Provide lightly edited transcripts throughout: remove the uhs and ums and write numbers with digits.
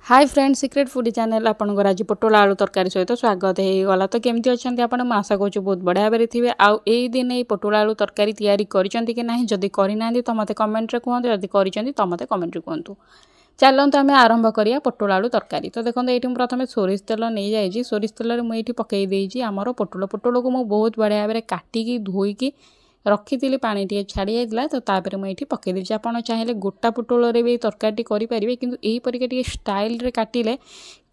Hi friends secret foodie channel आपनकर आज पोटल आलू तरकारी सहित स्वागत हो गला। तो केमती अच्छा आपण आशा करूँ बहुत बढ़िया भाव थे। आउ दिन ये पोटल आलू तरकारी तैयारी करिसेंती कि नहीं, जदि करना तो मत कमेंट रे कहतु, जदि करिसेंती तो मत कमेंट रे कहतु। चलते आम आरंभ करिया पोटल आलू तरकारी। तो देखो ये प्रथम सोरिष तेल नहीं जाइए, सोरिष तेल मुझे पकई देइछि आमर पोटल को मुझे बहुत बढ़िया भाव काटिकी धोईकी रखी पानी टे छाड़ी जाता। तो तापर मुझे पकई देछि। आपन चाहिए गोटा पोटल भी तरकारी करेंगे, किंतु यही परिका स्टाइल रे काटिले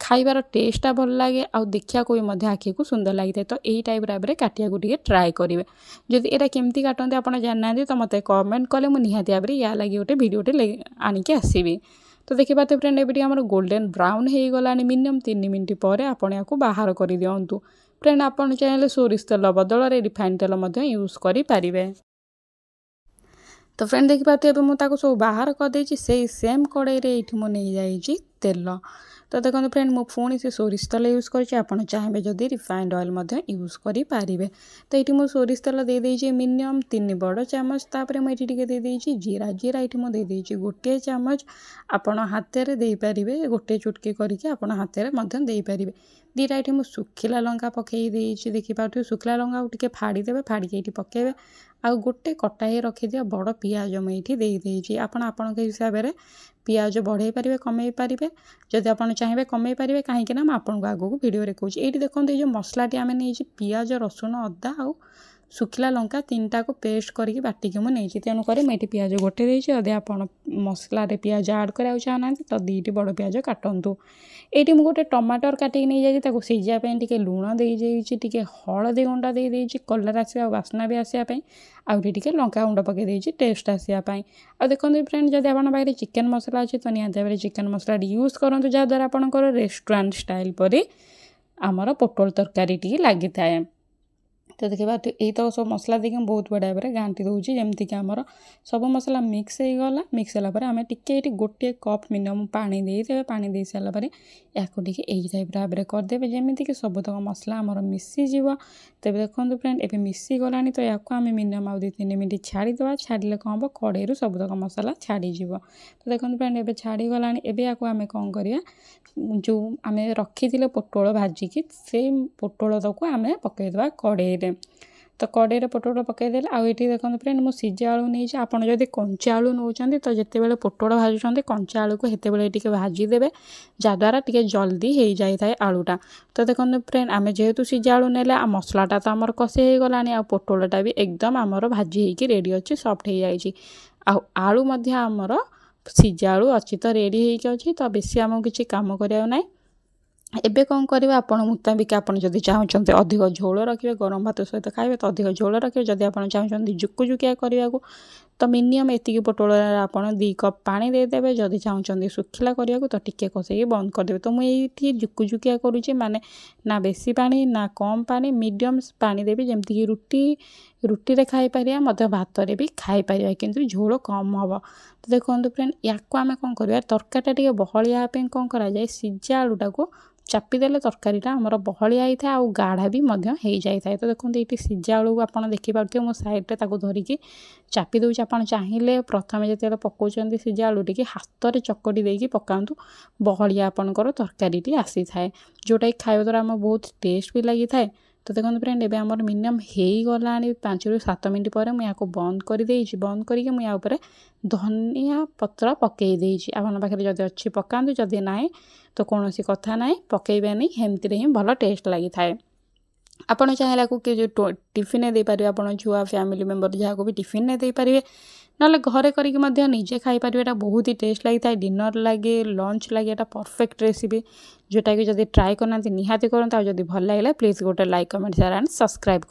खाइबार टेस्टा भल लगे आ देखा को भी आखि को सुंदर लगी था। तो यही टाइप भाव में काटिया टे ट्राए करेंगे। जदि यहाँ केमती काटते आप जानना तो मत कमेंट कले मुझे निहाती भाव में या लगी गोटे भिडियोटे आणिकी आसबि। तो देखिए पाते फ्रेंड ये आम गोल्डन ब्राउन हो गला मिनिमम 3 मिनट पर आपण या बाहर कर दिंतु। फ्रेंड आपन चाहिए सोरिष तेल बदल रिफाइन तेल यूज करें। तो फ्रेंड देखिए पाते मुझे सब बाहर करदे से सेम कड़ाई ये मुझे नहीं तेल। तो देखो फ्रेंड मु पुणी से सोरिष तेल यूज कर चाहिए जदि रिफाइंड ऑयल यूज करें। तो ये मुझे सोरिष तेल दे देइछि मिनिमम 3 बड़ चामच। तापर मुझे दे देइछि जीरा जीरा ये मुझे दे देइछि गोटे चामच। आपण हाथ में दे पारे गोटे चुटकी करके आपण हाथ में दे पारे। दीटा ये मुझे सुखिला लंका पकई देइछि। देखि पार्थ सुखिला लंका टे फाड़ीदे फाड़िकी ये पकेबे। आउ गोटे कटाई रखिदिया बड़ पियाज मुझे दे देइछि। आपण के हिसाब से पियाज बढ़े पारे कमे पारे। जदि आप चाहिए कमे पारे कहीं आपको आगू भिडियो कहूँ। ये देखते ये मसलाटी आम नहीं पियाज रसुण अदा आउ सुखिला लंका 3टा को पेस्ट करके बाटिकी मुझे तेणुक मुझे पियाज गोटे देती। जदि आप मसला पियाज आड करा चाहना तो 2टी बड़ पियाज काटतु। ये मुझे गोटे टमाटर काटिक नहीं जाए सीझापी टे लुण दे टे हलदी गुंड दे देइछि कलर आसा बास्ना भी आसापी आउटे टे लंका गुंड पकई देइछि टेस्ट आसापी। आ देखते फ्रेंड जदि आप पाखे चिकेन मसला अच्छे तो निहाती भाव चिकेन मसला यूज करूँ जहाँद्वारा आपंकर रेस्टोरेंट स्टाइल पर आमर पोटल तरकारी टी लगी थाए। तो देखिए यही तो सब मसला देखिए बहुत बढ़िया भाव में घाटी दूसरी जमती कि आमर सब मसला मिक्स हो गला। मिक्स होगा आम टे गोटे कप मिनिमम पानी देदेवे। पानी दे सारापर या यही टाइप भाव में करदे जमीती कि सबतक मसला आमर मिसीज। तेज देखो फ्रेंड ये मिसी गला। तो या आम मिनिमम आउ 2-3 मिनट छाड़ीदे छाड़े कौन हम कड़े सबतक मसला छाड़ीज। तो देखो फ्रेंड ये छाड़ीगला या आम कौन करा जो आम रखी पोटल भाजिकी से पोटल तक आम पकईदे कड़े। तो कड़े पोटल पकईदे आउ ये देखो फ्रेंड मुझे सीझा आलू नहीं आप कंचा आलू नौ तो जिते बड़े पोटल भाजुंट कंचा आलू को हेते भाजीदे जहाँद्वारा टे जल्दी हो जाए आलूटा। तो देखो फ्रेंड आम जेहेतु सीझा आलू ने मसलाटा तो आमर कषे हो गला आ पोटलटा भी एकदम आमर भाजी होगी रेडी अच्छी सॉफ्ट हो जाए। आलू आमर सीझा आलू अच्छी तो रेडी होगी। तो बेसी आमको किसी काम करा ना। एबे कौन करवा आपण मुताबिक आप जदि चाहते अधिक झोल रखिए गरम भात सहित खाइबे तो अधिक झोल रखिए। जदि आप चाहते जुकुजुकिया करने को तो मिनिमम एतिकी पोटल आप 2 कप पानी देदेवे। जदि चाहते सुखिला करने को तो टिके कषे बंद करदे। तो मुझे जुकुजुकिया करुँचे माने ना बेसी पानी ना कम पानी मीडियम पानी देवी जमती कि रुटी रे खाई पारिया मध्य भात रे भी खाई पारिया किंतु झोल कम हम। तो देखो फ्रेंड या आम कौन करवा तरकारीटा टे बहलिया कौन करा जाए सीझा आलूटा को चापीदेले तरकारीटा आमर बहलिया होता है आउ गाढ़ा भी हो जाए। तो देखो ये सीझा आलू आप देखिपे मो सैड्रे धरिकी चापी दूसरी। आप चाहिए प्रथम जो पकाउं सीझा आलू टी हाथ में चकटी देकी पकातु बहलिया आपंकर तरकारी आसी थाए जोटा खाଇବା द्वारा आम बहुत टेस्ट भी लगी थाए। तो देखो फ्रेंड एबे आमर मिनिमम हो गला 5-7 मिनट पर मुझे बंद कर देइछि। बंद करके मुझे ऊपर धनिया पत्र पकई देइछि। आपन पाखे जदि अच्छी पकातु जदि नाई तो कौन सी कथा ना पकईबे नहीं हेमती ही भल टेस्ट लगी थाए। आपड़ चाहिए कि जो टिफिन दे पारे आप छुआ फैमिली मेंबर जहाँ को भी टिफिन दे पारे ना घरे करके निजे खाई पारे। एटा बहुत ही टेस्ट लगी था डिनर लगे लंच लगे एटा परफेक्ट रेसिपी जोटा कि जब ट्राए करना निहाती करते। जब भल लगे प्लीज गोटे like comment share and subscribe.